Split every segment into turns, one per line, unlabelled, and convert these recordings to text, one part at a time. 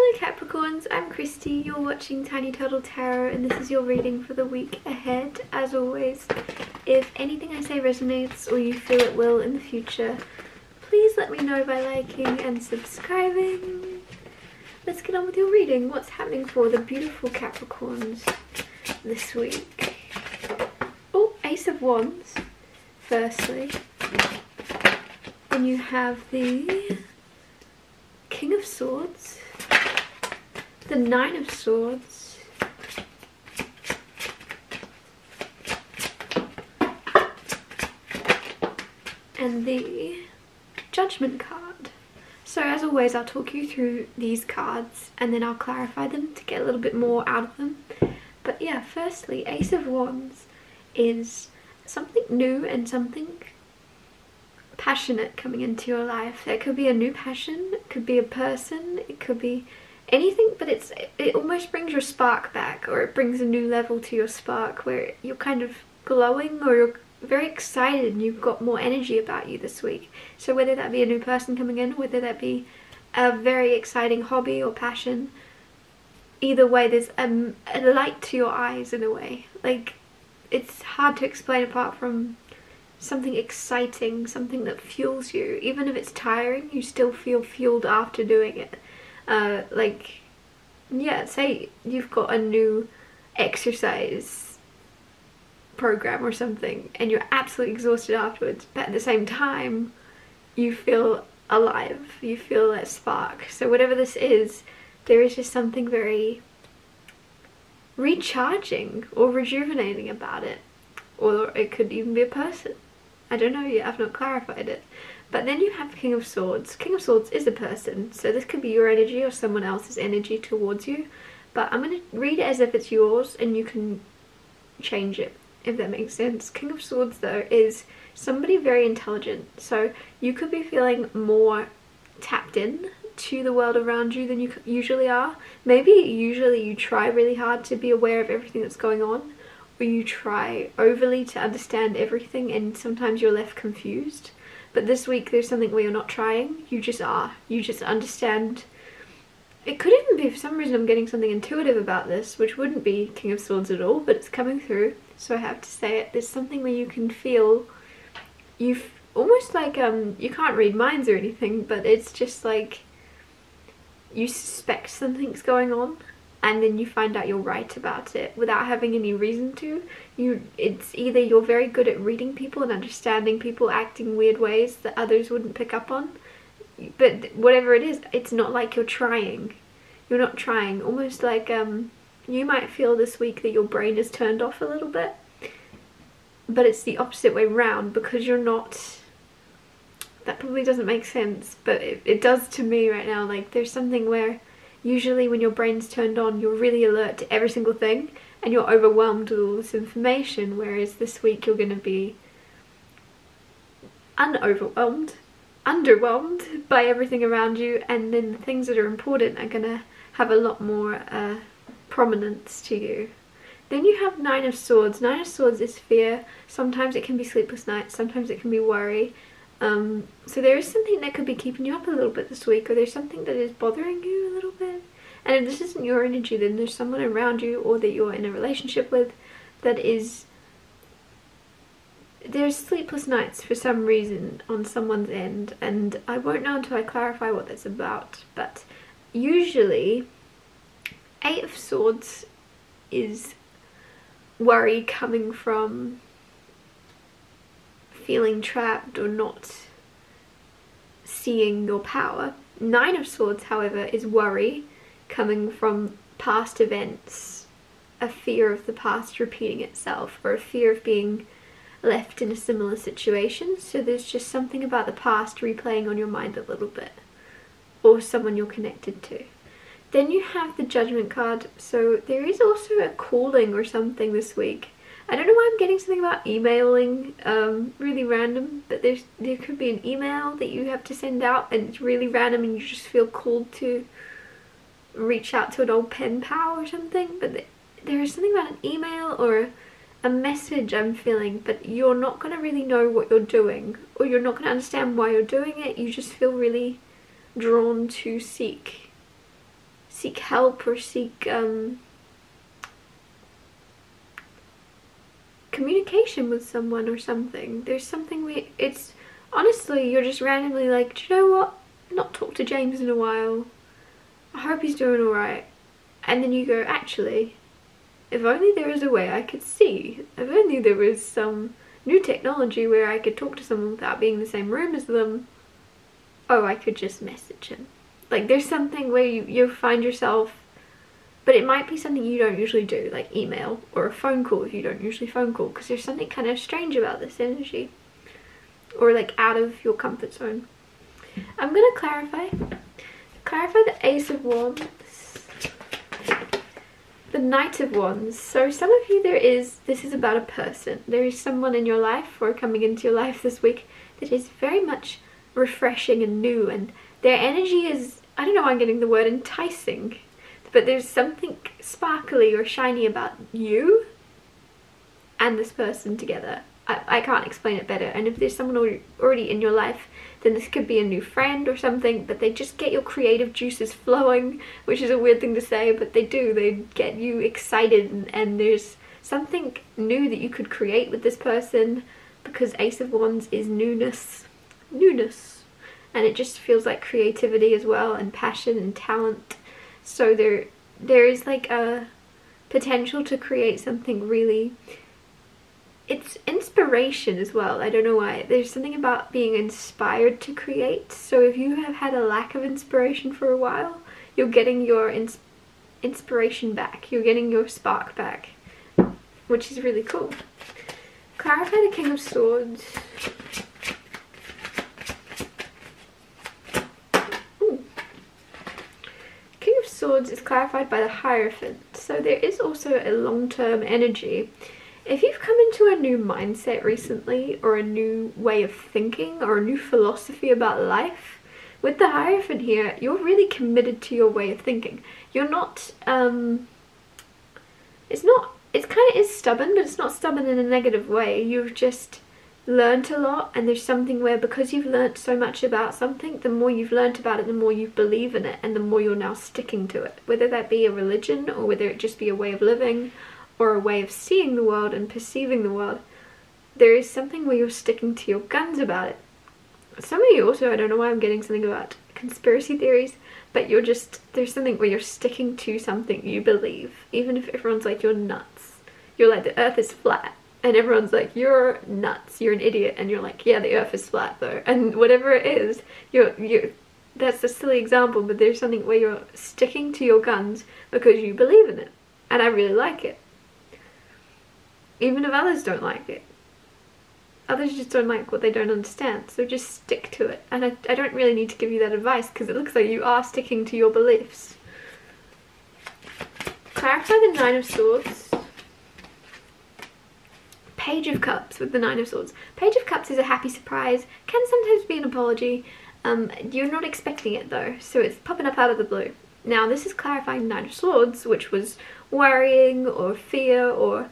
Hello Capricorns, I'm Christy, you're watching Tiny Turtle Tarot and this is your reading for the week ahead. As always, if anything I say resonates or you feel it will in the future, please let me know by liking and subscribing. Let's get on with your reading. What's happening for the beautiful Capricorns this week? Oh, Ace of Wands, firstly. Then you have the King of Swords, the Nine of Swords, and the Judgment card. So as always, I'll talk you through these cards and then I'll clarify them to get a little bit more out of them. But yeah, firstly, Ace of Wands is something new and something passionate coming into your life. There could be a new passion, it could be a person, it could be anything, but it almost brings your spark back, or it brings a new level to your spark where you're kind of glowing or you're very excited and you've got more energy about you this week. So whether that be a new person coming in, whether that be a very exciting hobby or passion, either way there's a light to your eyes in a way. Like, it's hard to explain apart from something exciting, something that fuels you. Even if it's tiring, you still feel fueled after doing it. Like, yeah, say you've got a new exercise program or something and you're absolutely exhausted afterwards, but at the same time you feel alive, you feel that spark. So whatever this is, there is just something very recharging or rejuvenating about it. Or it could even be a person. I don't know yet, I've not clarified it. But then you have King of Swords. King of Swords is a person, so this could be your energy or someone else's energy towards you. But I'm going to read it as if it's yours and you can change it, if that makes sense. King of Swords, though, is somebody very intelligent. So you could be feeling more tapped in to the world around you than you usually are. Maybe usually you try really hard to be aware of everything that's going on, or you try overly to understand everything and sometimes you're left confused. But this week there's something where you're not trying, you just are. You just understand. It could even be, for some reason I'm getting something intuitive about this, which wouldn't be King of Swords at all, but it's coming through, so I have to say it. There's something where you can feel, you've almost like, you can't read minds or anything, but it's just like you suspect something's going on and then you find out you're right about it without having any reason to. It's either you're very good at reading people and understanding people acting weird ways that others wouldn't pick up on, but whatever it is, it's not like you're trying. You're not trying. Almost like you might feel this week that your brain is turned off a little bit, but it's the opposite way round because you're not. That probably doesn't make sense, but it does to me right now. Like, there's something where usually when your brain's turned on, you're really alert to every single thing and you're overwhelmed with all this information, whereas this week you're going to be underwhelmed by everything around you, and then the things that are important are going to have a lot more prominence to you. Then you have Nine of Swords. Nine of Swords is fear. Sometimes it can be sleepless nights, sometimes it can be worry. So there is something that could be keeping you up a little bit this week, or there's something that is bothering you a little bit. And if this isn't your energy, then there's someone around you or that you're in a relationship with that is, there's sleepless nights for some reason on someone's end, and I won't know until I clarify what that's about. But usually Eight of Swords is worry coming from feeling trapped or not seeing your power. Nine of Swords, however, is worry coming from past events, a fear of the past repeating itself, or a fear of being left in a similar situation. So there's just something about the past replaying on your mind a little bit, or someone you're connected to. Then you have the Judgment card. So there is also a calling or something this week. I don't know why I'm getting something about emailing, really random, but there could be an email that you have to send out and it's really random and you just feel called to reach out to an old pen pal or something. But there is something about an email or a message I'm feeling, but you're not going to really know what you're doing, or you're not going to understand why you're doing it. You just feel really drawn to seek seek help or seek communication with someone or something. There's something it's honestly, you're just randomly like, do you know what? I've not talked to James in a while. I hope he's doing alright. And then you go, actually, if only there was a way I could see. If only there was some new technology where I could talk to someone without being in the same room as them. Oh, I could just message him. Like, there's something where you find yourself, but it might be something you don't usually do, like email or a phone call if you don't usually phone call, because there's something kind of strange about this energy, or like out of your comfort zone. I'm going to clarify the Ace of Wands, the Knight of Wands. So some of you, this is about a person. There is someone in your life or coming into your life this week that is very much refreshing and new, and their energy is, I don't know why I'm getting the word enticing, but there's something sparkly or shiny about you and this person together. I can't explain it better. And if there's someone already in your life, then this could be a new friend or something, but they just get your creative juices flowing, which is a weird thing to say, but they do. They get you excited, and there's something new that you could create with this person, because Ace of Wands is newness. And it just feels like creativity as well, and passion and talent. So there is like a potential to create something really, it's inspiration as well. I don't know why. There's something about being inspired to create. So if you have had a lack of inspiration for a while, you're getting your inspiration back. You're getting your spark back, which is really cool. Clarify the King of Swords. Swords is clarified by the Hierophant. So there is also a long-term energy. If you've come into a new mindset recently, or a new way of thinking, or a new philosophy about life, with the Hierophant here, you're really committed to your way of thinking. You're not, it kind of is stubborn, but it's not stubborn in a negative way. You've just learned a lot, and there's something where, because you've learned so much about something, the more you've learned about it, the more you believe in it, and the more you're now sticking to it, whether that be a religion, or whether it just be a way of living, or a way of seeing the world and perceiving the world. There is something where you're sticking to your guns about it. Some of you also, I don't know why I'm getting something about conspiracy theories, but there's something where you're sticking to something you believe, even if everyone's like, you're nuts. You're like, the earth is flat. And everyone's like, you're nuts, you're an idiot, and you're like, yeah, the earth is flat though. And whatever it is, that's a silly example, but there's something where you're sticking to your guns because you believe in it. And I really like it. Even if others don't like it. Others just don't like what they don't understand, so just stick to it. And I don't really need to give you that advice, because it looks like you are sticking to your beliefs. Clarify the Nine of Swords. Page of Cups with the Nine of Swords. Page of Cups is a happy surprise, can sometimes be an apology. You're not expecting it though, so it's popping up out of the blue. Now this is clarifying Nine of Swords, which was worrying or fear or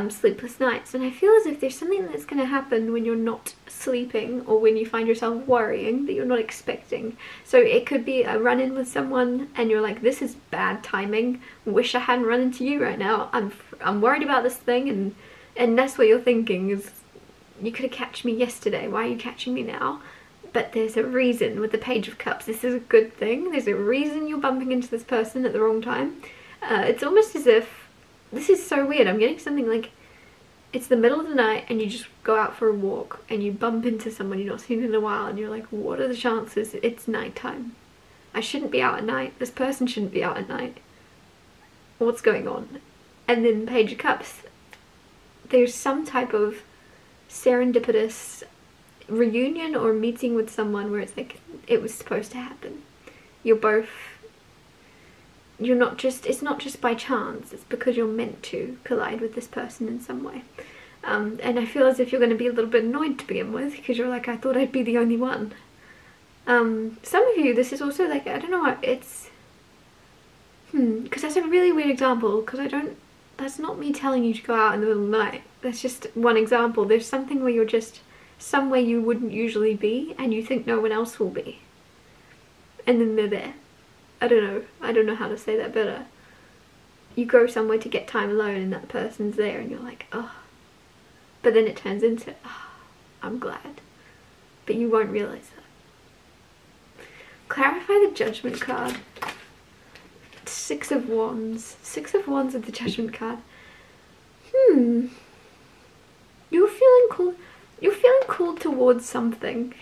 sleepless nights, and I feel as if there's something that's going to happen when you're not sleeping, or when you find yourself worrying that you're not expecting. So it could be a run-in with someone and you're like, this is bad timing, wish I hadn't run into you right now, I'm worried about this thing, and that's what you're thinking is, you could have catched me yesterday, why are you catching me now? But there's a reason with the Page of Cups. This is a good thing. There's a reason you're bumping into this person at the wrong time. It's almost as if, this is so weird, I'm getting something like, it's the middle of the night and you just go out for a walk and you bump into someone you've not seen in a while, and you're like, what are the chances? It's nighttime. I shouldn't be out at night. This person shouldn't be out at night. What's going on? And then Page of Cups. There's some type of serendipitous reunion or meeting with someone where it's like, it was supposed to happen. It's not just by chance, it's because you're meant to collide with this person in some way. And I feel as if you're going to be a little bit annoyed to begin with, because you're like, I thought I'd be the only one. Some of you, this is also like, I don't know what, it's, because that's a really weird example, because that's not me telling you to go out in the middle of the night. That's just one example. There's something where you're just somewhere you wouldn't usually be, and you think no one else will be. And then they're there. I don't know how to say that better. You go somewhere to get time alone and that person's there and you're like, oh. But then it turns into, oh, I'm glad. But you won't realise that. Clarify the Judgment card. Six of Wands. Six of Wands with the Judgment card. You're feeling called towards something,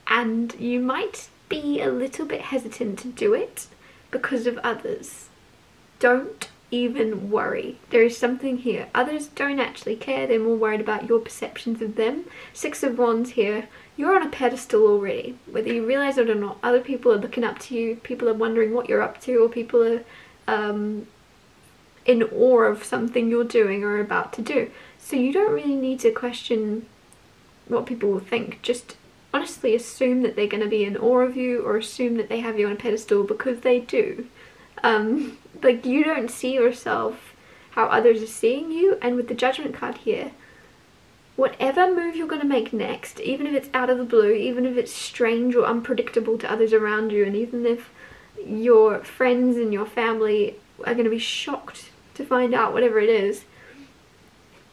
and you might be a little bit hesitant to do it because of others. Don't even worry. There is something here. Others don't actually care. They're more worried about your perceptions of them. Six of Wands here. You're on a pedestal already. Whether you realise it or not, other people are looking up to you. People are wondering what you're up to, or people are in awe of something you're doing or about to do. So you don't really need to question what people will think. Just honestly assume that they're going to be in awe of you, or assume that they have you on a pedestal, because they do. Like, you don't see yourself how others are seeing you. And with the Judgment card here, whatever move you're going to make next, even if it's out of the blue, even if it's strange or unpredictable to others around you, and even if your friends and your family are going to be shocked to find out whatever it is,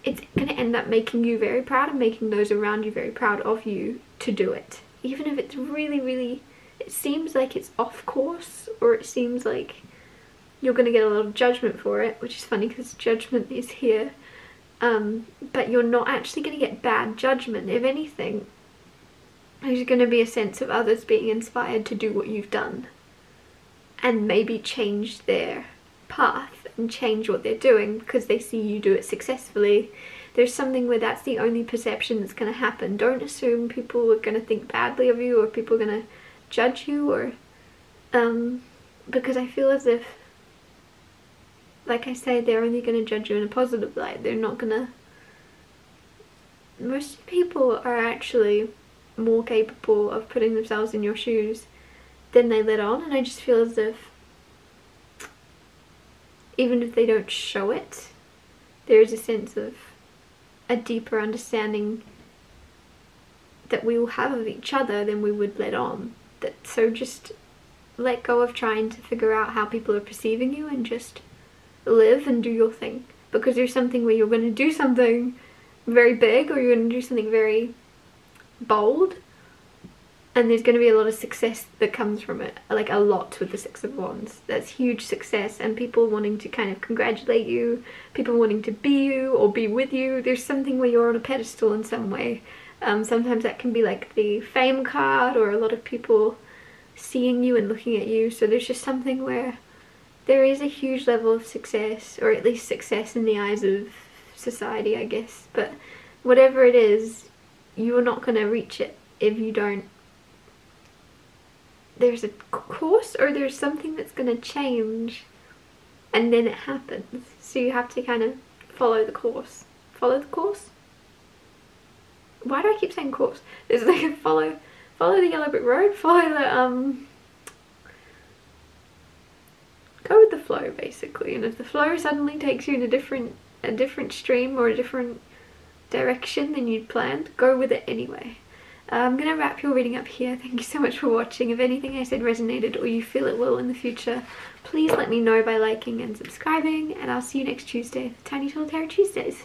it's going to end up making you very proud and making those around you very proud of you to do it. Even if it's really, really, it seems like it's off course, or it seems like you're going to get a lot of judgment for it, which is funny because Judgment is here. But you're not actually going to get bad judgment. If anything, there's going to be a sense of others being inspired to do what you've done and maybe change their path and change what they're doing because they see you do it successfully. There's something where that's the only perception that's going to happen. Don't assume people are going to think badly of you, or people are going to judge you, or because I feel as if, like I say, they're only going to judge you in a positive light. They're not going to... Most people are actually more capable of putting themselves in your shoes than they let on, and I just feel as if even if they don't show it, there is a sense of a deeper understanding that we will have of each other than we would let on. So just let go of trying to figure out how people are perceiving you and just live and do your thing. Because there's something where you're going to do something very big, or you're going to do something very bold, and there's going to be a lot of success that comes from it. Like, a lot with the Six of Wands. That's huge success, and people wanting to kind of congratulate you, people wanting to be you or be with you. There's something where you're on a pedestal in some way. Sometimes that can be like the fame card, or a lot of people seeing you and looking at you. So there's just something where there is a huge level of success, or at least success in the eyes of society, I guess. But whatever it is, you're not going to reach it if you don't. There's a course, or there's something that's going to change, and then it happens. So you have to kind of follow the course. Follow the course? Why do I keep saying course? There's like a follow the yellow brick road, follow the go with the flow, basically. And if the flow suddenly takes you in a different stream or a different direction than you'd planned, go with it anyway. I'm going to wrap your reading up here. Thank you so much for watching. If anything I said resonated, or you feel it will in the future, please let me know by liking and subscribing, and I'll see you next Tuesday for Tiny Little Tarot Tuesdays.